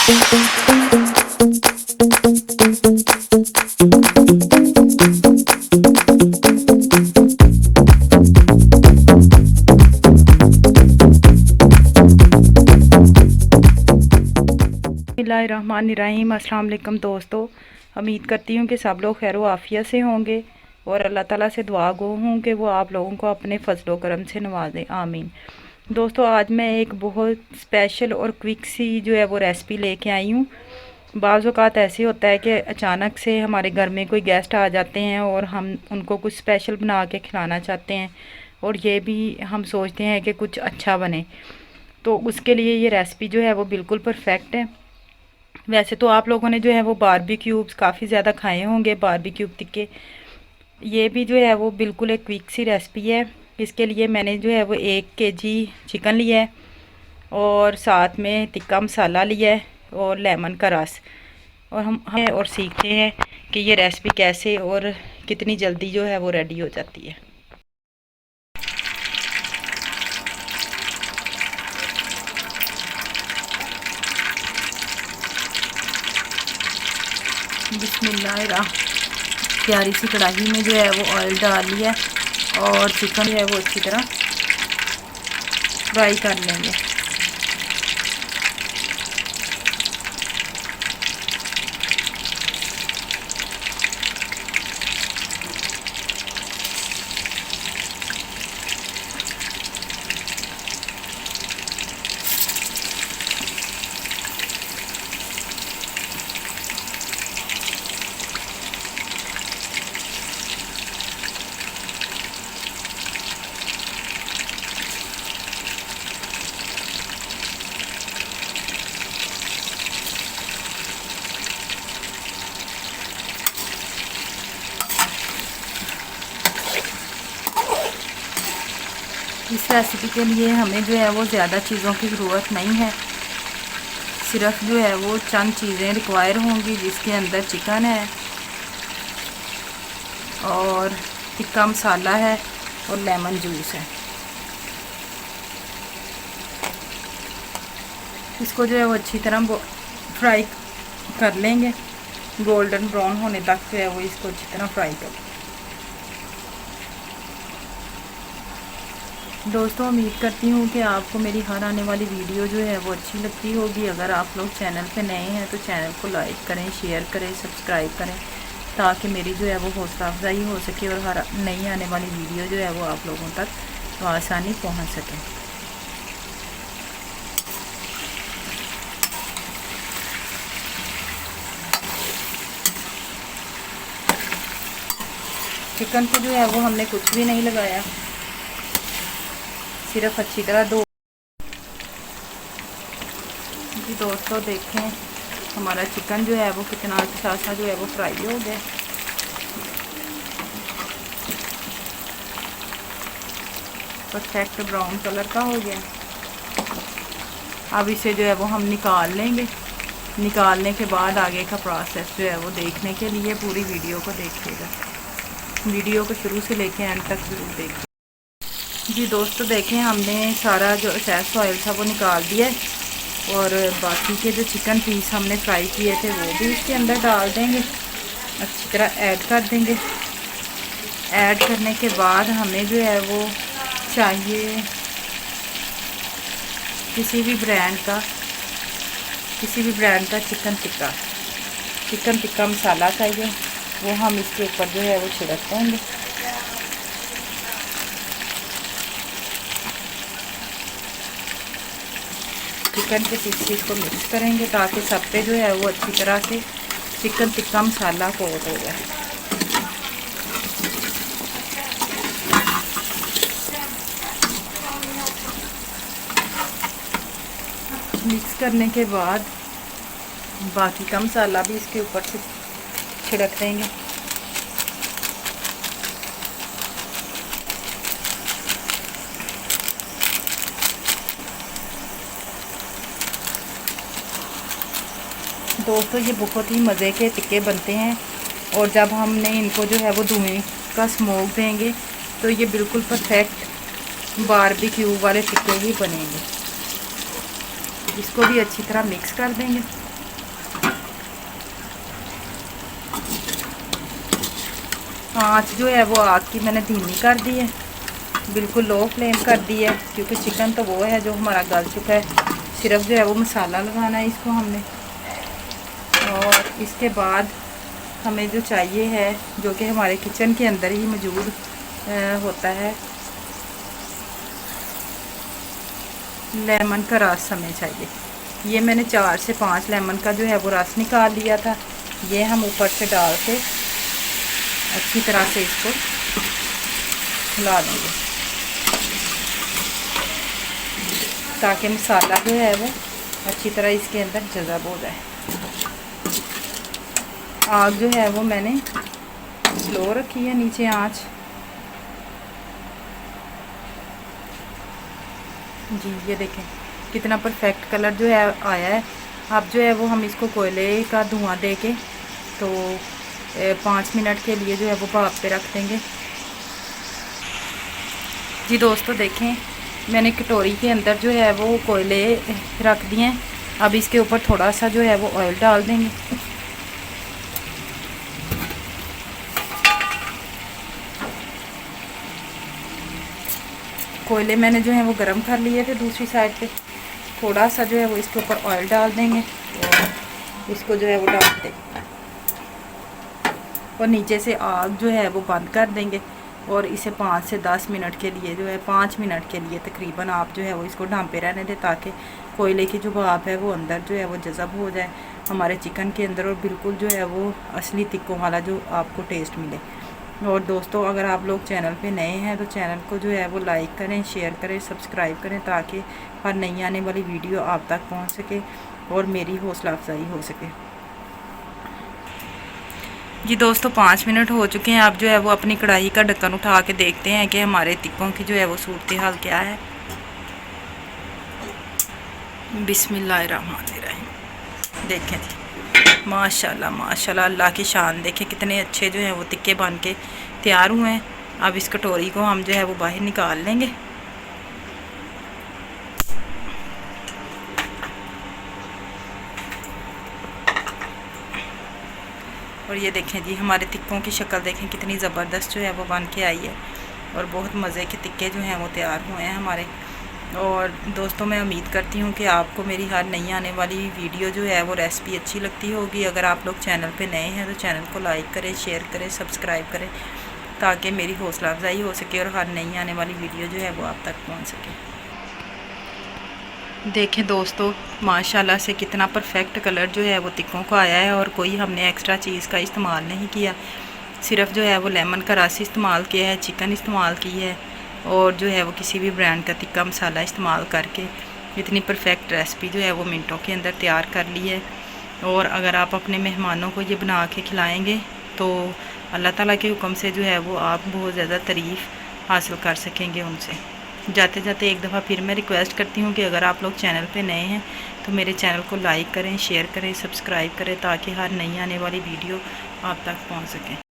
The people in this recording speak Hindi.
बिस्मिल्लाहिर्रहमानिर्रहीम। अस्सलाम वालेकुम दोस्तों, उम्मीद करती हूँ कि सब लोग खैर व आफियत से होंगे और अल्लाह ताला से दुआ गो हूँ कि वो आप लोगों को अपने फजलो करम से नवाजें, आमीन। दोस्तों, आज मैं एक बहुत स्पेशल और क्विक सी जो है वो रेसिपी लेके आई हूँ। बाज़ औक़ात ऐसे होता है कि अचानक से हमारे घर में कोई गेस्ट आ जाते हैं और हम उनको कुछ स्पेशल बना के खिलाना चाहते हैं और ये भी हम सोचते हैं कि कुछ अच्छा बने, तो उसके लिए ये रेसिपी जो है वो बिल्कुल परफेक्ट है। वैसे तो आप लोगों ने जो है वो बारबेक्यूब्स काफ़ी ज़्यादा खाए होंगे, बारबेक्यूब टिक्के। ये भी जो है वो बिल्कुल एक क्विक सी रेसिपी है। इसके लिए मैंने जो है वो 1 केजी चिकन लिया है और साथ में टिक्का मसाला लिया है और लेमन का रस। और हम और सीखते हैं कि ये रेसिपी कैसे और कितनी जल्दी जो है वो रेडी हो जाती है। बिस्मिल्लाहिर्रहमानिर्रहीम। प्यारी सी कढ़ाई में जो है वो ऑयल डाल लिया और चिकन जो है वो अच्छी तरह फ्राई कर लेंगे। इस रेसिपी के लिए हमें जो है वो ज़्यादा चीज़ों की ज़रूरत नहीं है, सिर्फ जो है वो चंद चीज़ें रिक्वायर होंगी, जिसके अंदर चिकन है और टिक्का मसाला है और लेमन जूस है। इसको जो है वो अच्छी तरह फ्राई कर लेंगे, गोल्डन ब्राउन होने तक जो है वो इसको अच्छी तरह फ्राई कर। दोस्तों, उम्मीद करती हूँ कि आपको मेरी हर आने वाली वीडियो जो है वो अच्छी लगती होगी। अगर आप लोग चैनल पे नए हैं तो चैनल को लाइक करें, शेयर करें, सब्सक्राइब करें, ताकि मेरी जो है वो हौसला अफजाई हो सके और हर नई आने वाली वीडियो जो है वो आप लोगों तक आसानी पहुँच सके। चिकन को जो है वो हमने कुछ भी नहीं लगाया, सिर्फ अच्छी तरह जी दोस्तों, देखें हमारा चिकन जो है वो कितना अच्छा सा जो है वो फ्राई हो गया। परफेक्ट ब्राउन कलर का हो गया। अब इसे जो है वो हम निकाल लेंगे। निकालने के बाद आगे का प्रोसेस जो है वो देखने के लिए पूरी वीडियो को देखिएगा। वीडियो को शुरू से लेके एंड तक ज़रूर देखें। जी दोस्तों, देखें हमने सारा जो एक्सेस ऑयल था वो निकाल दिया है और बाकी के जो चिकन पीस हमने फ्राई किए थे वो भी इसके अंदर डाल देंगे, अच्छी तरह ऐड कर देंगे। ऐड करने के बाद हमें जो है वो चाहिए किसी भी ब्रांड का चिकन टिक्का मसाला चाहिए, वो हम इसके ऊपर जो है वो छिड़क देंगे। चिकन के पीसेस को मिक्स करेंगे ताकि सब पे जो है वो अच्छी तरह से चिकन टिक्का मसाला कोट हो जाए। मिक्स करने के बाद बाकी का मसाला भी इसके ऊपर से छिड़क देंगे। दोस्तों, ये बहुत ही मज़े के टिक्के बनते हैं और जब हमने इनको जो है वो धुएं का स्मोक देंगे तो ये बिल्कुल परफेक्ट बारबेक्यू वाले टिक्के ही बनेंगे। इसको भी अच्छी तरह मिक्स कर देंगे। आँच जो है वो आग की मैंने धीमी कर दी है, बिल्कुल लो फ्लेम कर दी है, क्योंकि चिकन तो वो है जो हमारा गल चुका है। सिर्फ जो है वो मसाला लगाना है इसको हमने। और इसके बाद हमें जो चाहिए है, जो कि हमारे किचन के अंदर ही मौजूद होता है, लेमन का रस हमें चाहिए। ये मैंने 4 से 5 लेमन का जो है वो रस निकाल लिया था। ये हम ऊपर से डाल के अच्छी तरह से इसको हिला देंगे, ताकि मसाला जो है वो अच्छी तरह इसके अंदर जज़ब हो जाए। आग जो है वो मैंने स्लो रखी है, नीचे आंच। जी ये देखें कितना परफेक्ट कलर जो है आया है। अब जो है वो हम इसको कोयले का धुआं दे के तो 5 मिनट के लिए जो है वो भाप पे रख देंगे। जी दोस्तों देखें, मैंने कटोरी के अंदर जो है वो कोयले रख दिए हैं। अब इसके ऊपर थोड़ा सा जो है वो ऑयल डाल देंगे। कोयले मैंने जो है वो गरम कर लिए थे दूसरी साइड पे। थोड़ा सा जो है वो इसके ऊपर ऑयल डाल देंगे और इसको जो है वो डाल देंगे और नीचे से आग जो है वो बंद कर देंगे। और इसे 5 से 10 मिनट के लिए जो है 5 मिनट के लिए तकरीबन आप जो है वो इसको ढांपे रहने दें, ताकि कोयले की जो भाप है वो अंदर जो है वो जज़ब हो जाए हमारे चिकन के अंदर, और बिल्कुल जो है वो असली तिक्कों वाला जो आपको टेस्ट मिले। और दोस्तों अगर आप लोग चैनल पे नए हैं तो चैनल को जो है वो लाइक करें, शेयर करें, सब्सक्राइब करें, ताकि हर नई आने वाली वीडियो आप तक पहुंच सके और मेरी हौसला अफजाई हो सके। जी दोस्तों 5 मिनट हो चुके हैं। आप जो है वो अपनी कढ़ाई का ढक्कन उठा के देखते हैं कि हमारे तिक्कों की जो है वो सूरत हाल क्या है। बिस्मिल्लाहिर्रहमानिर्रहीम। देखें जी माशाल्लाह माशाल्लाह, अल्लाह की शान। देखें कितने अच्छे जो है वो तिक्के बन के तैयार हुए हैं। अब इस कटोरी को हम जो है वो बाहर निकाल लेंगे। और ये देखें जी हमारे तिक्कों की शक्ल देखें कितनी ज़बरदस्त जो है वो बन के आई है, और बहुत मज़े के तिक्के जो हैं वो तैयार हुए हैं हमारे। और दोस्तों मैं उम्मीद करती हूँ कि आपको मेरी हर नई आने वाली वीडियो जो है वो रेसिपी अच्छी लगती होगी। अगर आप लोग चैनल पे नए हैं तो चैनल को लाइक करें, शेयर करें, सब्सक्राइब करें, ताकि मेरी हौसला अफजाई हो सके और हर नई आने वाली वीडियो जो है वो आप तक पहुँच सके। देखें दोस्तों माशाल्लाह से कितना परफेक्ट कलर जो है वो तिक्कों को आया है, और कोई हमने एक्स्ट्रा चीज़ का इस्तेमाल नहीं किया। सिर्फ जो है वो लेमन का रस इस्तेमाल किया है, चिकन इस्तेमाल की है, और जो है वो किसी भी ब्रांड का तिक्का मसाला इस्तेमाल करके इतनी परफेक्ट रेसिपी जो है वो मिनटों के अंदर तैयार कर ली है। और अगर आप अपने मेहमानों को ये बना के खिलाएँगे तो अल्लाह ताला के हुक्म से जो है वो आप बहुत ज़्यादा तारीफ़ हासिल कर सकेंगे उनसे। जाते जाते एक दफ़ा फिर मैं रिक्वेस्ट करती हूँ कि अगर आप लोग चैनल पे नए हैं तो मेरे चैनल को लाइक करें, शेयर करें, सब्सक्राइब करें, ताकि हर नई आने वाली वीडियो आप तक पहुँच सकें।